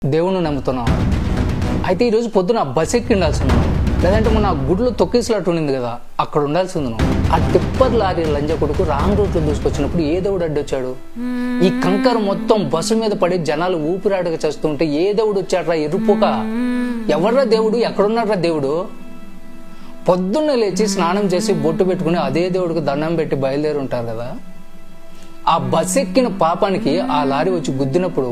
దేవుణ్ణి నమ్ముతున్నావు. అయితే ఈరోజు పొద్దున బస్ ఎక్కి ఉండాల్సి ఉన్నావు, లేదంటే మొన్న గుడ్లు తొక్కేసినట్టు ఉండింది కదా, అక్కడ ఉండాల్సి ఉంది నువ్వు. ఆ టిప్పర్ లారీ లంజ కొడుకు రాంగ్ రూట్లో దూసుకొచ్చినప్పుడు ఏ దేవుడు అడ్డొచ్చాడు? ఈ కంకర మొత్తం బస్సు మీద పడి జనాలు ఊపిరాడగా చేస్తుంటే ఏ దేవుడు వచ్చాడ్రా? ఎరుపుక ఎవర్రా దేవుడు? ఎక్కడున్నాడ్రా దేవుడు? పొద్దున్న లేచి స్నానం చేసి బొట్టు పెట్టుకుని అదే దేవుడికి దండం పెట్టి బయలుదేరి ఉంటారు కదా. ఆ బస్ ఎక్కిన పాపానికి ఆ లారీ వచ్చి గుద్దినప్పుడు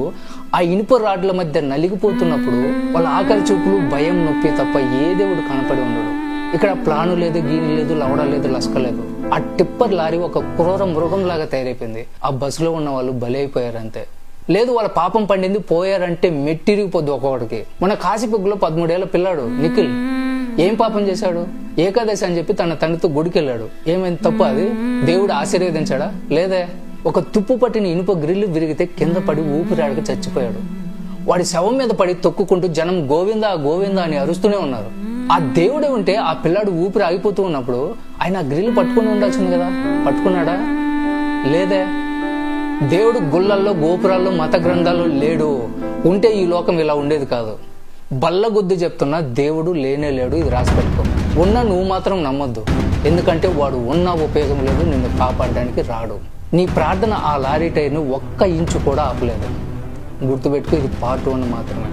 ఆ ఇనుప రాడ్ల మధ్య నలిగిపోతున్నప్పుడు వాళ్ళ ఆకలి చూపులు, భయం, నొప్పి తప్ప ఏ దేవుడు కనపడి ఉండడు. ఇక్కడ ప్లాను లేదు, గీని లేదు, లవడ లేదు, లస్క లేదు. ఆ టిప్పర్ లారీ ఒక క్రూర మృగం లాగా తయారైపోయింది. ఆ బస్సులో ఉన్న వాళ్ళు బలి అయిపోయారు అంతే. లేదు వాళ్ళ పాపం పండింది పోయారంటే మెట్టిరిగిపోద్దు ఒక్కొక్కడికి. మన కాశీపుగ్గులో 13 ఏళ్ల పిల్లాడు నిఖిల్ ఏం పాపం చేశాడు? ఏకాదశి అని చెప్పి తన తండ్రితో గుడికి వెళ్ళాడు. ఏమైంది తప్పు? అది దేవుడు ఆశీర్వదించాడా? లేదే. ఒక తుప్పు పట్టిన ఇనుప గ్రిల్లు విరిగితే కింద పడి ఊపిరాడక చచ్చిపోయాడు. వాడి శవం మీద పడి తొక్కుకుంటూ జనం గోవిందా గోవిందా అని అరుస్తూనే ఉన్నారు. ఆ దేవుడే ఉంటే ఆ పిల్లాడు ఊపిరి ఆగిపోతూ ఉన్నప్పుడు ఆయన ఆ గ్రిల్ పట్టుకుని ఉండాల్సింది కదా. పట్టుకున్నాడా? లేదే. దేవుడు గుళ్ళల్లో, గోపురాల్లో, మత గ్రంథాల్లో లేడు. ఉంటే ఈ లోకం ఇలా ఉండేది కాదు. బల్లగుద్ది చెప్తున్నా దేవుడు లేనే లేడు, ఇది రాసి పెట్టుకో. ఉన్నా నువ్వు మాత్రం నమ్మొద్దు, ఎందుకంటే వాడు ఉన్నా ఉపయోగం లేదు, నిన్ను కాపాడడానికి రాడు. నీ ప్రార్థన ఆ లారీ టైర్ను 1 ఇంచు కూడా ఆపలేదు. గుర్తుపెట్టుకో, ఇది పార్ట్ 1 మాత్రమే.